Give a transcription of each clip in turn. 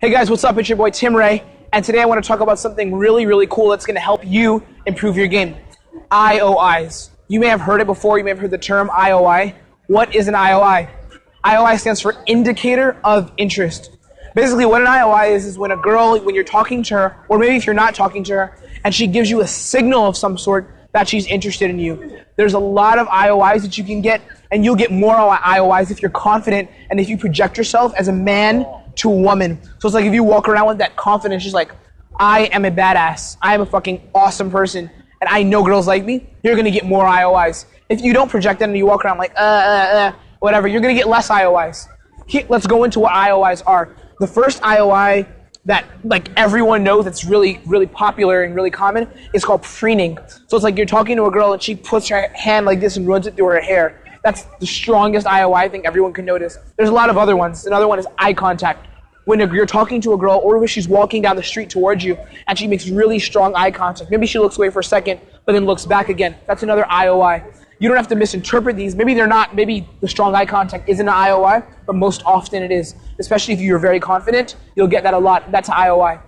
Hey guys, what's up? It's your boy Tim Ray, and today I want to talk about something really, really cool that's going to help you improve your game. IOIs. You may have heard it before, you may have heard the term IOI. What is an IOI? IOI stands for Indicator of Interest. Basically what an IOI is when a girl, when you're talking to her, or maybe if you're not talking to her, and she gives you a signal of some sort that she's interested in you. There's a lot of IOIs that you can get, and you'll get more IOIs if you're confident and if you project yourself as a man to a woman. So it's like if you walk around with that confidence, just like, I am a badass, I am a fucking awesome person, and I know girls like me, you're gonna get more IOIs. If you don't project that and you walk around like, whatever, you're gonna get less IOIs. Let's go into what IOIs are. The first IOI that like everyone knows that's really, really popular and really common is called preening. So it's like you're talking to a girl and she puts her hand like this and runs it through her hair. That's the strongest IOI I think everyone can notice. There's a lot of other ones. Another one is eye contact. When you're talking to a girl or when she's walking down the street towards you and she makes really strong eye contact. Maybe she looks away for a second, but then looks back again. That's another IOI. You don't have to misinterpret these. Maybe they're not, maybe the strong eye contact isn't an IOI, but most often it is. Especially if you're very confident, you'll get that a lot. That's an IOI.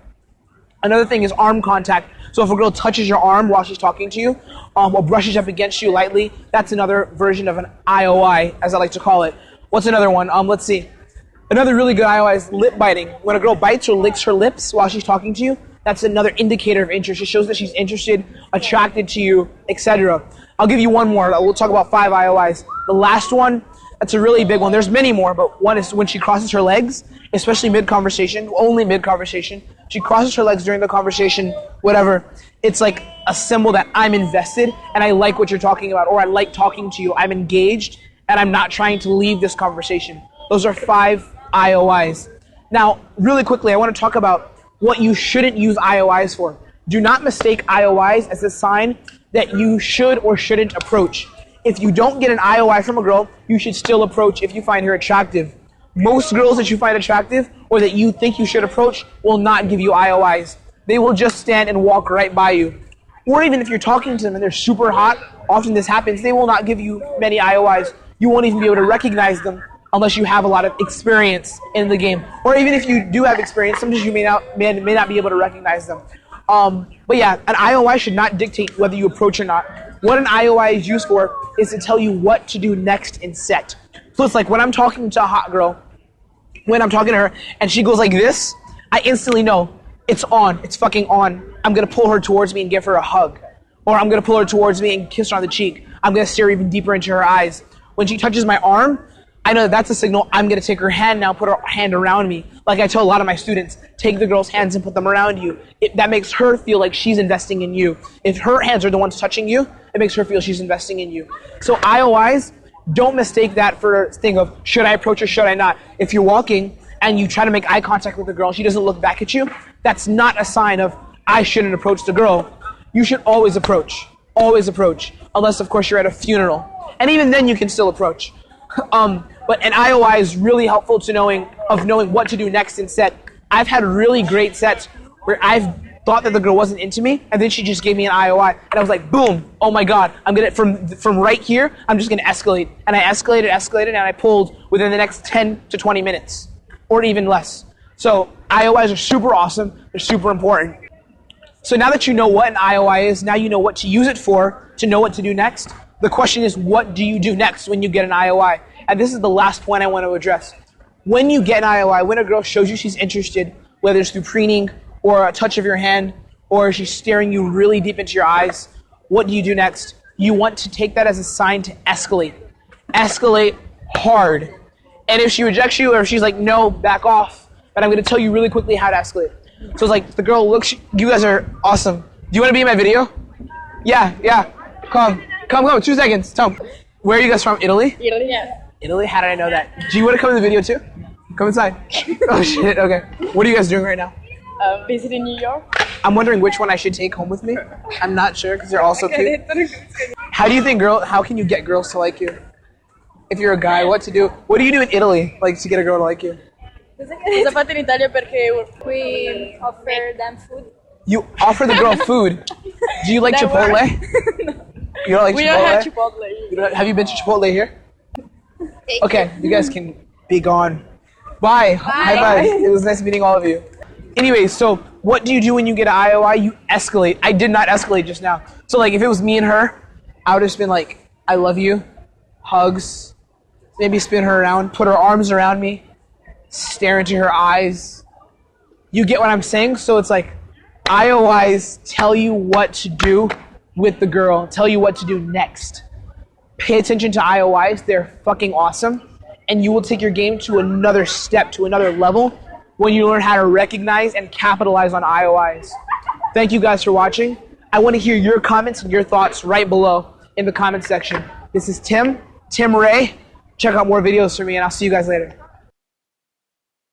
Another thing is arm contact. So if a girl touches your arm while she's talking to you, or brushes up against you lightly, that's another version of an IOI, as I like to call it. What's another one? Let's see. Another really good IOI is lip biting. When a girl bites or licks her lips while she's talking to you, that's another indicator of interest. It shows that she's interested, attracted to you, etc. I'll give you one more. We'll talk about 5 IOIs. The last one, that's a really big one. There's many more, but one is when she crosses her legs, especially mid-conversation, only mid-conversation. She crosses her legs during the conversation, whatever. It's like a symbol that I'm invested and I like what you're talking about, or I like talking to you. I'm engaged and I'm not trying to leave this conversation. Those are 5 IOIs. Now, really quickly, I want to talk about what you shouldn't use IOIs for. Do not mistake IOIs as a sign that you should or shouldn't approach. If you don't get an IOI from a girl, you should still approach if you find her attractive. Most girls that you find attractive or that you think you should approach will not give you IOIs. They will just stand and walk right by you. Or even if you're talking to them and they're super hot, often this happens, they will not give you many IOIs. You won't even be able to recognize them unless you have a lot of experience in the game. Or even if you do have experience, sometimes you may not be able to recognize them. But yeah, an IOI should not dictate whether you approach or not. What an IOI is used for is to tell you what to do next in set. So it's like when I'm talking to a hot girl, when I'm talking to her and she goes like this, I instantly know it's on, it's fucking on. I'm gonna pull her towards me and give her a hug. Or I'm gonna pull her towards me and kiss her on the cheek. I'm gonna stare even deeper into her eyes. When she touches my arm, I know that's a signal I'm going to take her hand now, put her hand around me. Like I tell a lot of my students, take the girl's hands and put them around you. That makes her feel like she's investing in you. If her hands are the ones touching you, it makes her feel she's investing in you. So IOIs, don't mistake that for a thing of, should I approach or should I not? If you're walking and you try to make eye contact with the girl and she doesn't look back at you, that's not a sign of, I shouldn't approach the girl. You should always approach. Always approach. Unless, of course, you're at a funeral. And even then you can still approach. But an IOI is really helpful to knowing what to do next in set. I've had really great sets where I've thought that the girl wasn't into me, and then she just gave me an IOI, and I was like, boom, oh my god, I'm gonna from right here, I'm just gonna escalate, and I escalated, and I pulled within the next 10 to 20 minutes, or even less. So IOIs are super awesome. They're super important. So now that you know what an IOI is, now you know what to use it for to know what to do next. The question is, what do you do next when you get an IOI? And this is the last point I want to address. When you get an IOI, when a girl shows you she's interested, whether it's through preening or a touch of your hand, or she's staring you really deep into your eyes, what do you do next? You want to take that as a sign to escalate. Escalate hard. And if she rejects you, or if she's like, no, back off, but I'm going to tell you really quickly how to escalate. So it's like, the girl looks, you guys are awesome. Do you want to be in my video? Yeah. Come, 2 seconds. Tell me. Where are you guys from? Italy? Italy, yeah. Italy? How did I know that? Do you want to come in the video too? Come inside. Oh shit, okay. What are you guys doing right now? Visiting New York. I'm wondering which one I should take home with me. I'm not sure because they're all so cute. How do you think how can you get girls to like you? If you're a guy, what do you do in Italy, like to get a girl to like you? Cosa fate in Italia perché we offer them food. You offer the girl food. Do you like Chipotle? You don't like we Chipotle? don't have Chipotle. Have you been to Chipotle here? Okay, you guys can be gone. Bye. High five. It was nice meeting all of you. Anyway, so what do you do when you get an IOI? You escalate. I did not escalate just now. So like if it was me and her, I would have just been like, I love you, hugs, maybe spin her around, put her arms around me, stare into her eyes. You get what I'm saying? So it's like IOIs tell you what to do with the girl, tell you what to do next. Pay attention to IOIs. They're fucking awesome. And you will take your game to another step, to another level when you learn how to recognize and capitalize on IOIs. Thank you guys for watching. I want to hear your comments and your thoughts right below in the comment section. This is Tim Ray. Check out more videos from me, and I'll see you guys later.